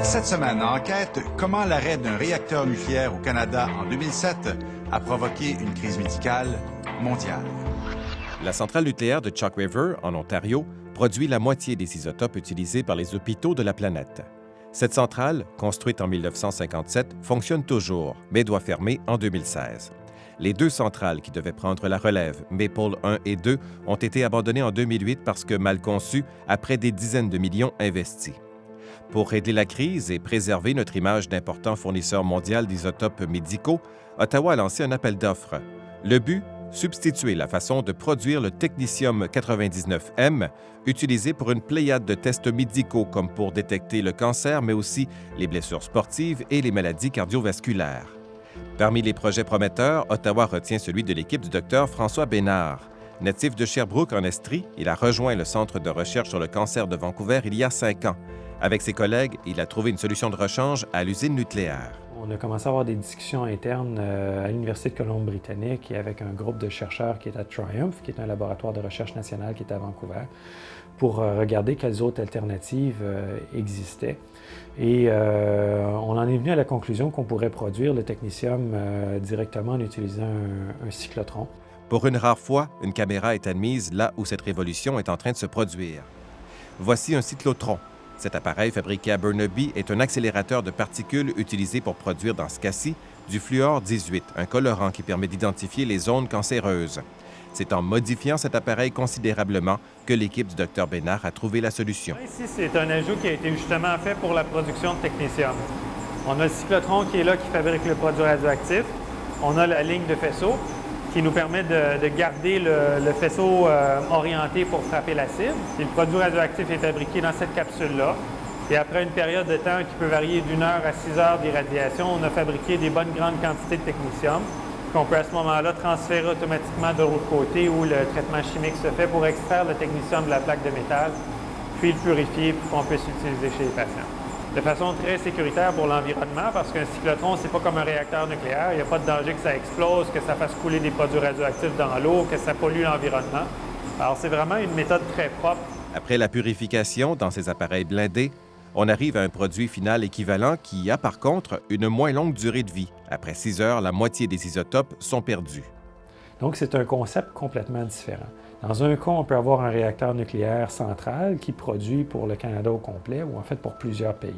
Cette semaine, enquête, comment l'arrêt d'un réacteur nucléaire au Canada en 2007 a provoqué une crise médicale mondiale. La centrale nucléaire de Chalk River, en Ontario, produit la moitié des isotopes utilisés par les hôpitaux de la planète. Cette centrale, construite en 1957, fonctionne toujours, mais doit fermer en 2016. Les deux centrales qui devaient prendre la relève, Maple 1 et 2, ont été abandonnées en 2008 parce que mal conçues, après des dizaines de millions investis. Pour régler la crise et préserver notre image d'important fournisseur mondial d'isotopes médicaux, Ottawa a lancé un appel d'offres. Le but, substituer la façon de produire le technetium 99M, utilisé pour une pléiade de tests médicaux comme pour détecter le cancer, mais aussi les blessures sportives et les maladies cardiovasculaires. Parmi les projets prometteurs, Ottawa retient celui de l'équipe du Dr François Bénard. Natif de Sherbrooke, en Estrie, il a rejoint le Centre de recherche sur le cancer de Vancouver il y a 5 ans. Avec ses collègues, il a trouvé une solution de rechange à l'usine nucléaire. On a commencé à avoir des discussions internes à l'Université de Colombie-Britannique et avec un groupe de chercheurs qui est à Triumph, qui est un laboratoire de recherche national qui est à Vancouver, pour regarder quelles autres alternatives existaient. Et on en est venu à la conclusion qu'on pourrait produire le technétium directement en utilisant un cyclotron. Pour une rare fois, une caméra est admise là où cette révolution est en train de se produire. Voici un cyclotron. Cet appareil fabriqué à Burnaby est un accélérateur de particules utilisé pour produire, dans ce cas-ci, du fluor 18, un colorant qui permet d'identifier les zones cancéreuses. C'est en modifiant cet appareil considérablement que l'équipe du Dr Bénard a trouvé la solution. Ici, c'est un ajout qui a été justement fait pour la production de technétium. On a le cyclotron qui est là, qui fabrique le produit radioactif. On a la ligne de faisceau qui nous permet de garder le faisceau orienté pour frapper la cible. Et le produit radioactif est fabriqué dans cette capsule-là. Et après une période de temps qui peut varier d'1 heure à 6 heures d'irradiation, on a fabriqué des bonnes grandes quantités de technétium qu'on peut à ce moment-là transférer automatiquement de l'autre côté où le traitement chimique se fait pour extraire le technétium de la plaque de métal, puis le purifier pour qu'on puisse l'utiliser chez les patients. De façon très sécuritaire pour l'environnement, parce qu'un cyclotron, c'est pas comme un réacteur nucléaire. Il n'y a pas de danger que ça explose, que ça fasse couler des produits radioactifs dans l'eau, que ça pollue l'environnement. Alors, c'est vraiment une méthode très propre. Après la purification dans ces appareils blindés, on arrive à un produit final équivalent qui a par contre une moins longue durée de vie. Après 6 heures, la moitié des isotopes sont perdus. Donc, c'est un concept complètement différent. Dans un cas, on peut avoir un réacteur nucléaire central qui produit pour le Canada au complet, ou en fait pour plusieurs pays.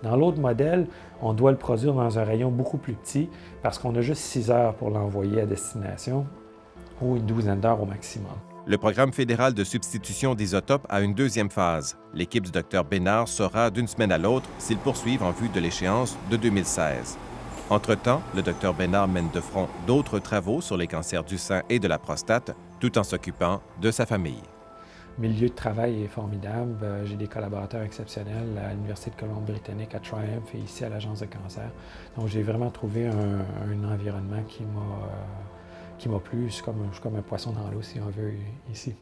Dans l'autre modèle, on doit le produire dans un rayon beaucoup plus petit parce qu'on a juste 6 heures pour l'envoyer à destination, ou une douzaine d'heures au maximum. Le programme fédéral de substitution d'isotopes a une deuxième phase. L'équipe du Dr Bénard saura d'une semaine à l'autre s'ils poursuivent en vue de l'échéance de 2016. Entre-temps, le Dr Bénard mène de front d'autres travaux sur les cancers du sein et de la prostate, tout en s'occupant de sa famille. Le milieu de travail est formidable. J'ai des collaborateurs exceptionnels à l'Université de Colombie-Britannique, à Triumph et ici à l'Agence de cancer. Donc, j'ai vraiment trouvé un environnement qui m'a plu. Je suis comme un poisson dans l'eau, si on veut, ici.